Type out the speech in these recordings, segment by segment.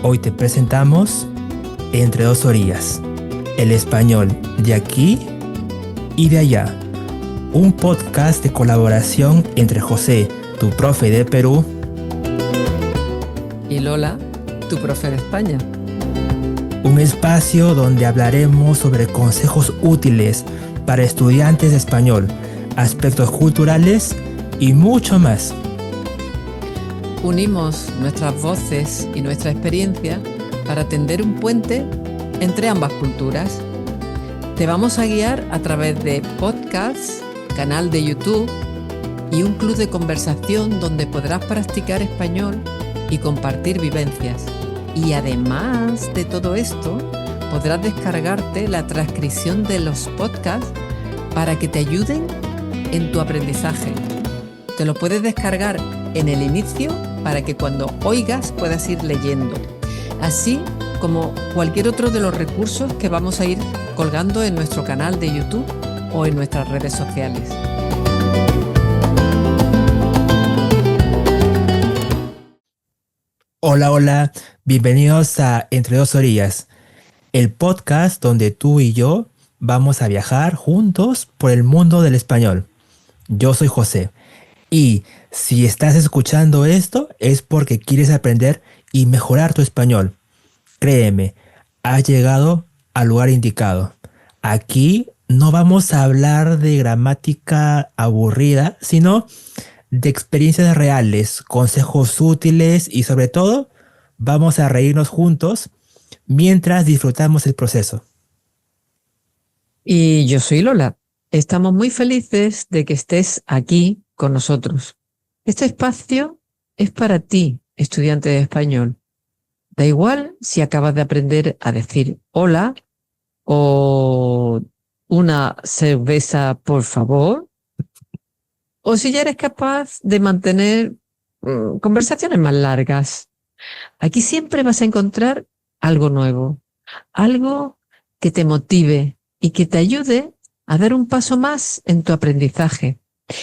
Hoy te presentamos Entre dos orillas, el español de aquí y de allá, un podcast de colaboración entre José, tu profe de Perú, y Lola, tu profe de España. un espacio donde hablaremos sobre consejos útiles para estudiantes de español, aspectos culturales y mucho más. Unimos nuestras voces y nuestra experiencia para tender un puente entre ambas culturas. Te vamos a guiar a través de podcasts, canal de YouTube y un club de conversación donde podrás practicar español y compartir vivencias. Y además de todo esto, podrás descargarte la transcripción de los podcasts para que te ayuden en tu aprendizaje. Te lo puedes descargar en el inicio para que cuando oigas puedas ir leyendo, así como cualquier otro de los recursos que vamos a ir colgando en nuestro canal de YouTube o en nuestras redes sociales. Hola, hola, bienvenidos a Entre dos orillas, el podcast donde tú y yo vamos a viajar juntos por el mundo del español. Yo soy José y si estás escuchando esto es porque quieres aprender y mejorar tu español. Créeme, has llegado al lugar indicado. Aquí no vamos a hablar de gramática aburrida, sino de experiencias reales, consejos útiles y sobre todo vamos a reírnos juntos mientras disfrutamos el proceso. Y yo soy Lola. Estamos muy felices de que estés aquí con nosotros. Este espacio es para ti, estudiante de español. Da igual si acabas de aprender a decir hola o una cerveza, por favor, o si ya eres capaz de mantener conversaciones más largas. Aquí siempre vas a encontrar algo nuevo, algo que te motive y que te ayude a dar un paso más en tu aprendizaje.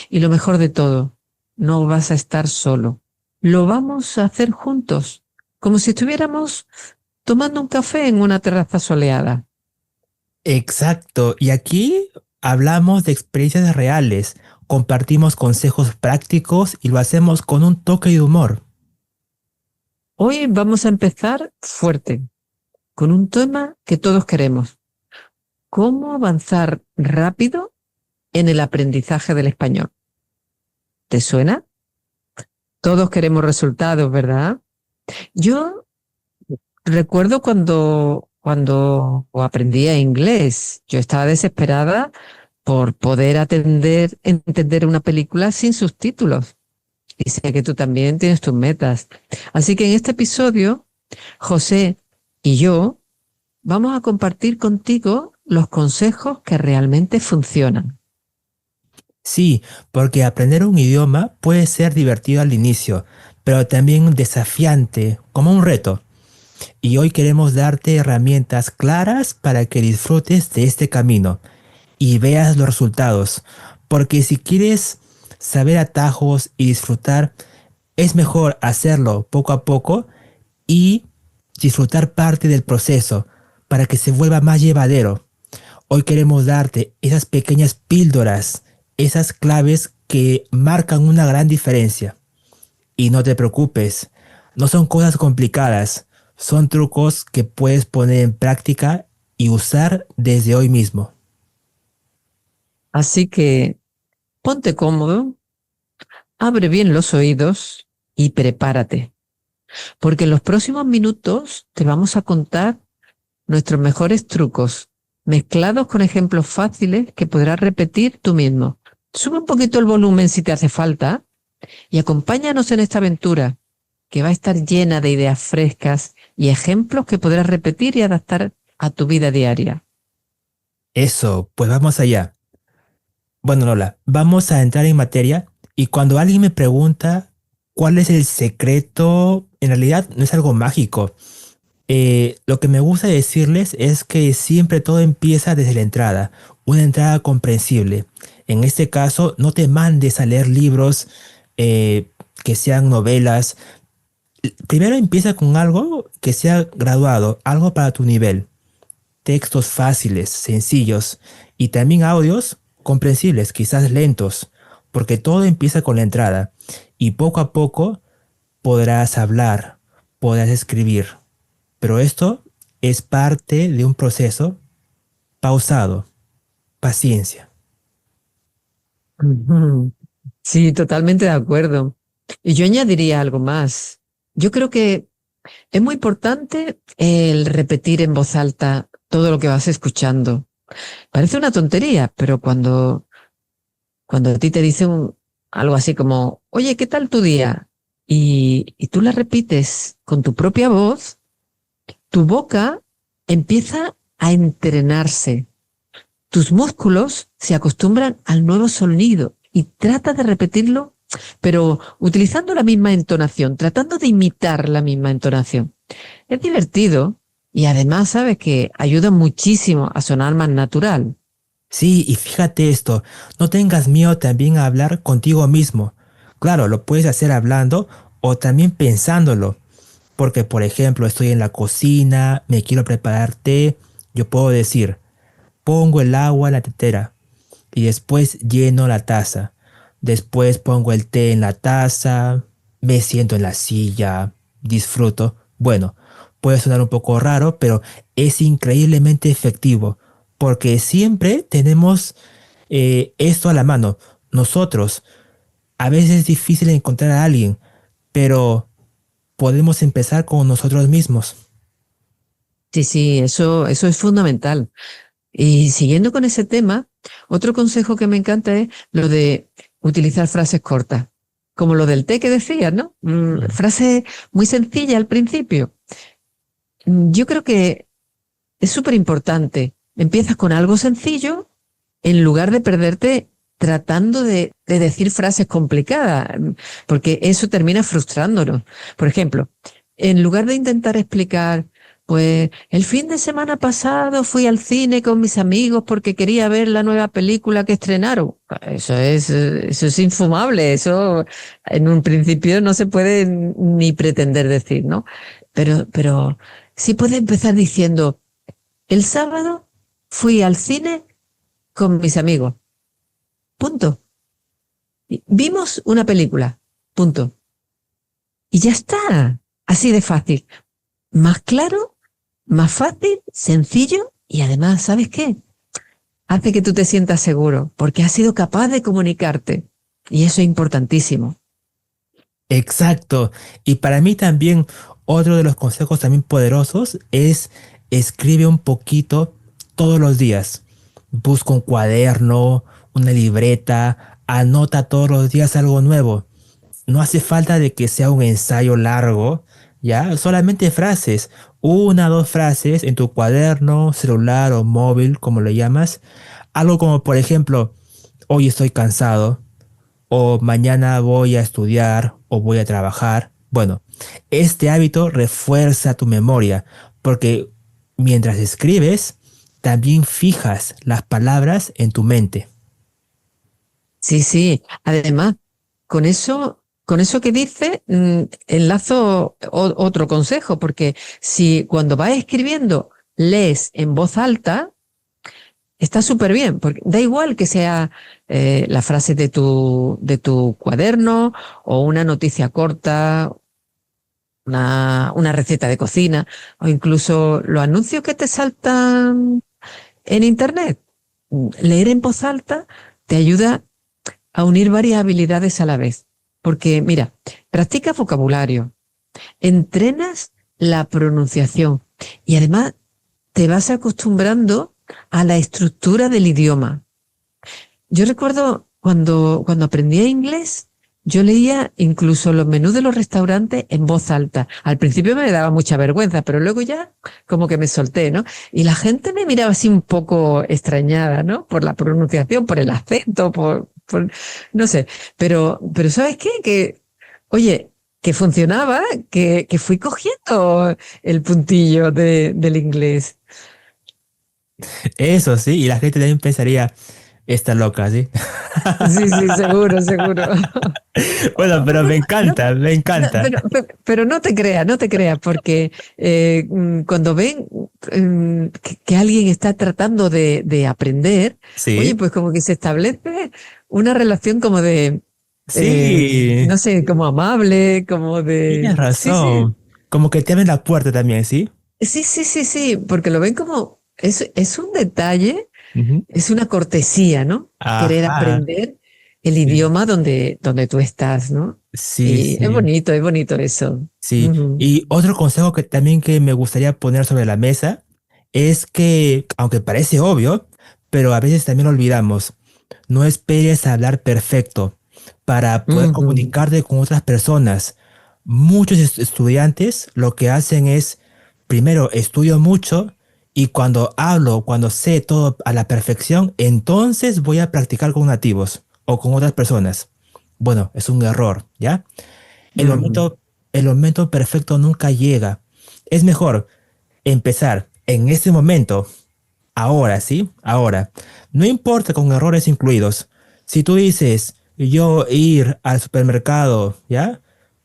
Y lo mejor de todo, no vas a estar solo. Lo vamos a hacer juntos, como si estuviéramos tomando un café en una terraza soleada. Exacto, y aquí hablamos de experiencias reales, compartimos consejos prácticos y lo hacemos con un toque de humor. Hoy vamos a empezar fuerte, con un tema que todos queremos. ¿Cómo avanzar rápido en el aprendizaje del español? ¿Te suena? Todos queremos resultados, ¿verdad? Yo recuerdo cuando aprendía inglés, yo estaba desesperada por poder entender una película sin subtítulos. Y sé que tú también tienes tus metas. Así que en este episodio, José y yo vamos a compartir contigo los consejos que realmente funcionan. Sí, porque aprender un idioma puede ser divertido al inicio, pero también desafiante, como un reto. Y hoy queremos darte herramientas claras para que disfrutes de este camino y veas los resultados. Porque si quieres saber atajos y disfrutar, es mejor hacerlo poco a poco y disfrutar parte del proceso para que se vuelva más llevadero. Hoy queremos darte esas pequeñas píldoras, esas claves que marcan una gran diferencia. Y no te preocupes, no son cosas complicadas, son trucos que puedes poner en práctica y usar desde hoy mismo. Así que ponte cómodo, abre bien los oídos y prepárate, porque en los próximos minutos te vamos a contar nuestros mejores trucos, mezclados con ejemplos fáciles que podrás repetir tú mismo. Sube un poquito el volumen si te hace falta y acompáñanos en esta aventura que va a estar llena de ideas frescas y ejemplos que podrás repetir y adaptar a tu vida diaria. Eso, pues vamos allá. Bueno, Lola, vamos a entrar en materia y cuando alguien me pregunta cuál es el secreto, en realidad no es algo mágico. Lo que me gusta decirles es que siempre todo empieza desde la entrada, una entrada comprensible. En este caso, no te mandes a leer libros que sean novelas. Primero empieza con algo que sea graduado, algo para tu nivel. Textos fáciles, sencillos y también audios comprensibles, quizás lentos, porque todo empieza con la entrada y poco a poco podrás hablar, podrás escribir. Pero esto es parte de un proceso pausado, paciencia. Ujú. Sí, totalmente de acuerdo. Y yo añadiría algo más. Yo creo que es muy importante el repetir en voz alta todo lo que vas escuchando. Parece una tontería, pero cuando a ti te dicen algo así como, oye, ¿qué tal tu día? Y tú la repites con tu propia voz, tu boca empieza a entrenarse. Tus músculos se acostumbran al nuevo sonido y trata de repetirlo, pero utilizando la misma entonación, tratando de imitar la misma entonación. Es divertido y además sabes que ayuda muchísimo a sonar más natural. Sí, y fíjate esto, no tengas miedo también a hablar contigo mismo. Claro, lo puedes hacer hablando o también pensándolo. Porque, por ejemplo, estoy en la cocina, me quiero preparar té, yo puedo decir, pongo el agua en la tetera y después lleno la taza. Después pongo el té en la taza, me siento en la silla, disfruto. Bueno, puede sonar un poco raro, pero es increíblemente efectivo porque siempre tenemos esto a la mano. Nosotros, a veces es difícil encontrar a alguien, pero podemos empezar con nosotros mismos. Sí, sí, eso es fundamental. Y siguiendo con ese tema, otro consejo que me encanta es lo de utilizar frases cortas, como lo del té que decías, ¿no? Frase muy sencilla al principio. Yo creo que es súper importante. Empiezas con algo sencillo en lugar de perderte tratando de decir frases complicadas, porque eso termina frustrándonos. Por ejemplo, en lugar de intentar explicar, pues el fin de semana pasado fui al cine con mis amigos porque quería ver la nueva película que estrenaron. Eso es infumable, eso en un principio no se puede ni pretender decir, ¿no? Pero sí puede empezar diciendo, el sábado fui al cine con mis amigos. Punto. Vimos una película. Punto. Y ya está. Así de fácil. Más claro, más fácil, sencillo y además, ¿sabes qué? Hace que tú te sientas seguro porque has sido capaz de comunicarte. Y eso es importantísimo. Exacto. Y para mí también otro de los consejos también poderosos es escribe un poquito todos los días. Busca un cuaderno, una libreta, anota todos los días algo nuevo. No hace falta de que sea un ensayo largo, ¿ya? Solamente frases, una o dos frases en tu cuaderno, celular o móvil, como lo llamas. Algo como, por ejemplo, hoy estoy cansado, o mañana voy a estudiar, o voy a trabajar. Bueno, este hábito refuerza tu memoria, porque mientras escribes, también fijas las palabras en tu mente. Sí, sí. Además, con eso que dice, enlazo otro consejo, porque si cuando vas escribiendo lees en voz alta, está súper bien, porque da igual que sea la frase de tu cuaderno o una noticia corta, una receta de cocina o incluso los anuncios que te saltan en internet. Leer en voz alta te ayuda a unir varias habilidades a la vez. Porque, mira, practica vocabulario, entrenas la pronunciación y además te vas acostumbrando a la estructura del idioma. Yo recuerdo cuando aprendía inglés, yo leía incluso los menús de los restaurantes en voz alta. Al principio me daba mucha vergüenza, pero luego ya como que me solté, ¿no? Y la gente me miraba así un poco extrañada, ¿no? Por la pronunciación, por el acento, no sé. Pero ¿sabes qué? Oye, que funcionaba, que fui cogiendo el puntillo del inglés. Eso sí, y la gente también pensaría, Está loca, ¿sí? Sí, sí, seguro, seguro. Bueno, pero me No, encanta, me no, encanta. pero no te creas, no te creas, porque cuando ven que alguien está tratando de aprender, oye, Sí, pues como que se establece una relación como de, sí, no sé, como amable, como tienes de... Sí, sí, razón. Como que te abren la puerta también, ¿sí? sí, sí, sí, sí, porque lo ven como... Es un detalle, Ujú. es una cortesía, ¿no? Querer Ajá, aprender el sí, idioma donde tú estás, ¿no? sí, Y sí. es bonito eso. Sí, Ujú. y otro consejo que también que me gustaría poner sobre la mesa es que, aunque parece obvio, pero a veces también lo olvidamos, no esperes a hablar perfecto para poder Ujú, comunicarte con otras personas. Muchos estudiantes lo que hacen es, primero, estudio mucho y cuando hablo, cuando sé todo a la perfección, entonces voy a practicar con nativos o con otras personas. Bueno, es un error, ¿ya? El ujú, momento, el momento perfecto nunca llega. Es mejor empezar en ese momento, ahora, ¿sí? Ahora. No importa con errores incluidos. Si tú dices, yo ir al supermercado, ¿ya?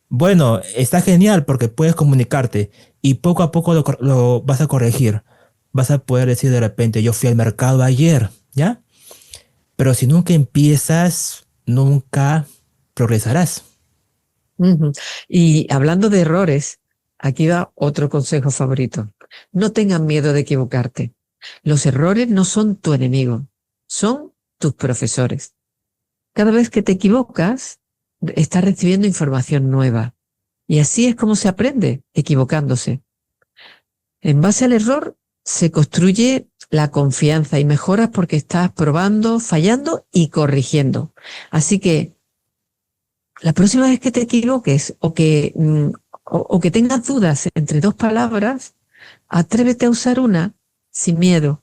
Bueno, está genial porque puedes comunicarte y poco a poco lo vas a corregir. Vas a poder decir de repente, yo fui al mercado ayer, ¿ya? Pero si nunca empiezas, nunca progresarás. ujú. Y hablando de errores, aquí va otro consejo favorito. No tengas miedo de equivocarte. Los errores no son tu enemigo, son tus profesores. Cada vez que te equivocas, estás recibiendo información nueva. Y así es como se aprende, equivocándose. En base al error se construye la confianza y mejoras porque estás probando, fallando y corrigiendo. Así que la próxima vez que te equivoques o que tengas dudas entre dos palabras, atrévete a usar una sin miedo.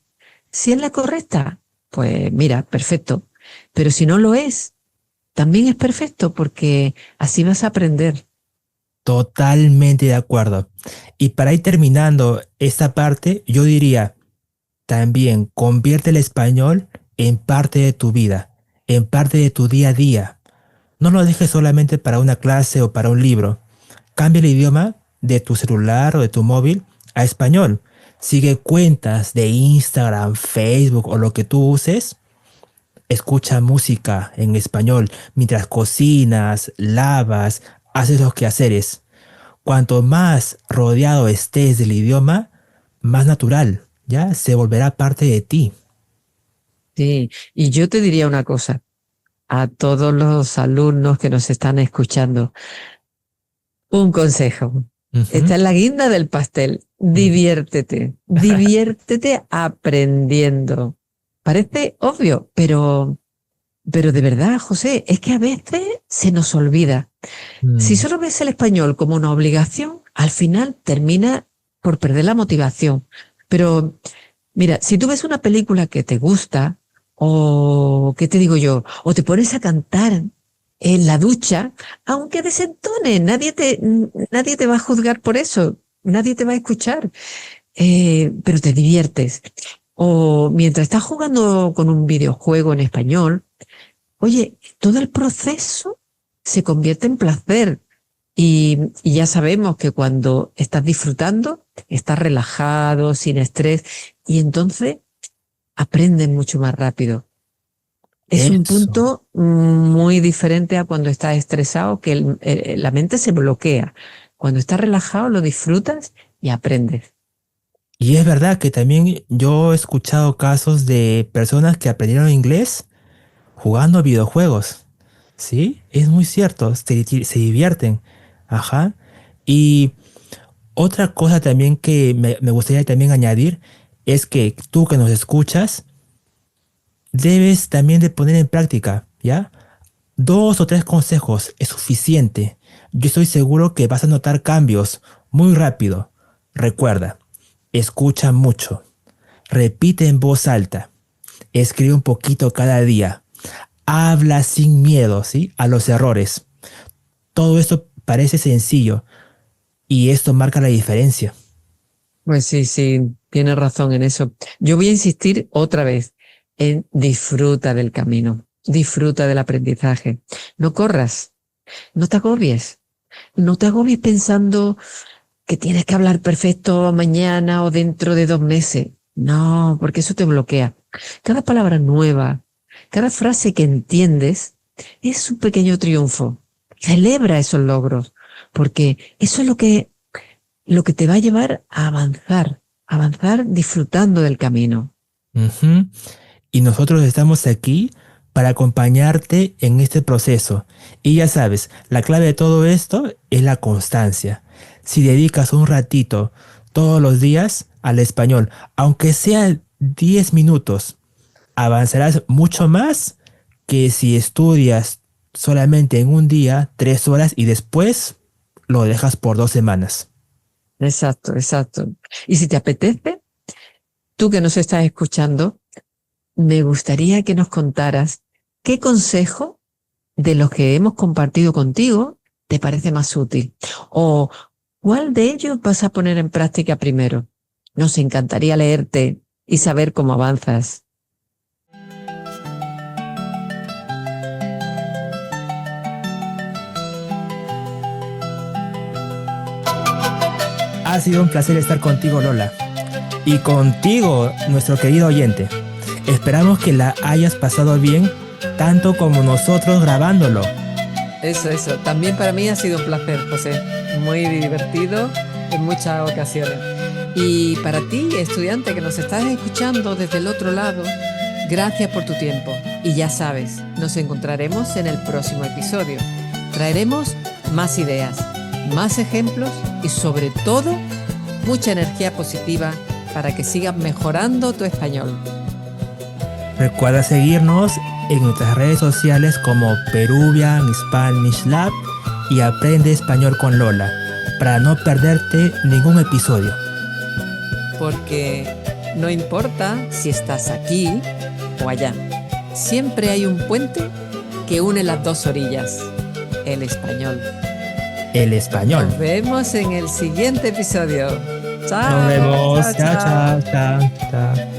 Si es la correcta, pues mira, perfecto. Pero si no lo es, también es perfecto porque así vas a aprender. Totalmente de acuerdo. Y para ir terminando esta parte, yo diría también convierte el español en parte de tu vida, en parte de tu día a día. No lo dejes solamente para una clase o para un libro. Cambia el idioma de tu celular o de tu móvil a español. Sigue cuentas de Instagram, Facebook o lo que tú uses. Escucha música en español mientras cocinas, lavas, haces los quehaceres. Cuanto más rodeado estés del idioma, más natural, ya se volverá parte de ti. Sí, y yo te diría una cosa a todos los alumnos que nos están escuchando. Un consejo. Ujú. Esta es la guinda del pastel. Mm. Diviértete, diviértete aprendiendo. Parece obvio, pero de verdad, José, es que a veces se nos olvida. Si Mm. solo ves el español como una obligación, al final termina por perder la motivación. Pero mira, si tú ves una película que te gusta, o qué te digo yo, o te pones a cantar en la ducha, aunque desentone, nadie te va a juzgar por eso, nadie te va a escuchar, pero te diviertes. O mientras estás jugando con un videojuego en español, oye, todo el proceso se convierte en placer. Y ya sabemos que cuando estás disfrutando, estás relajado, sin estrés, y entonces aprendes mucho más rápido. Es un Eso. punto muy diferente a cuando estás estresado, que la mente se bloquea. Cuando estás relajado, lo disfrutas y aprendes. Y es verdad que también yo he escuchado casos de personas que aprendieron inglés jugando videojuegos. Sí, es muy cierto, se divierten. Ajá. Y otra cosa también que me gustaría también añadir es que tú que nos escuchas, debes también de poner en práctica, ¿ya? Dos o tres consejos es suficiente. Yo estoy seguro que vas a notar cambios muy rápido. Recuerda, escucha mucho, repite en voz alta, escribe un poquito cada día, habla sin miedo, ¿sí? A los errores. Todo esto parece sencillo y esto marca la diferencia. Pues sí, sí, tienes razón en eso. Yo voy a insistir otra vez. disfruta del camino, disfruta del aprendizaje. No corras, no te agobies, no te agobies pensando que tienes que hablar perfecto mañana o dentro de 2 meses. No, porque eso te bloquea. Cada palabra nueva, cada frase que entiendes es un pequeño triunfo. Celebra esos logros, porque eso es lo que te va a llevar a avanzar disfrutando del camino. Ujú. Y nosotros estamos aquí para acompañarte en este proceso. Y ya sabes, la clave de todo esto es la constancia. Si dedicas un ratito todos los días al español, aunque sea 10 minutos, avanzarás mucho más que si estudias solamente en un día, 3 horas y después lo dejas por 2 semanas. Exacto, exacto. Y si te apetece, tú que nos estás escuchando, me gustaría que nos contaras qué consejo de los que hemos compartido contigo te parece más útil o cuál de ellos vas a poner en práctica primero. Nos encantaría leerte y saber cómo avanzas. Ha sido un placer estar contigo, Lola. Y contigo, nuestro querido oyente. Esperamos que la hayas pasado bien, tanto como nosotros grabándolo. Eso. También para mí ha sido un placer, José. Muy divertido en muchas ocasiones. Y para ti, estudiante que nos estás escuchando desde el otro lado, gracias por tu tiempo. Y ya sabes, nos encontraremos en el próximo episodio. Traeremos más ideas, más ejemplos y sobre todo, mucha energía positiva para que sigas mejorando tu español. Recuerda seguirnos en nuestras redes sociales como Peruvian Spanish Lab y Aprende Español con Lola para no perderte ningún episodio. Porque no importa si estás aquí o allá, siempre hay un puente que une las dos orillas, el español. El español. Nos vemos en el siguiente episodio. Chao. Nos vemos. Chao, Chao, chao. chao, chao, chao.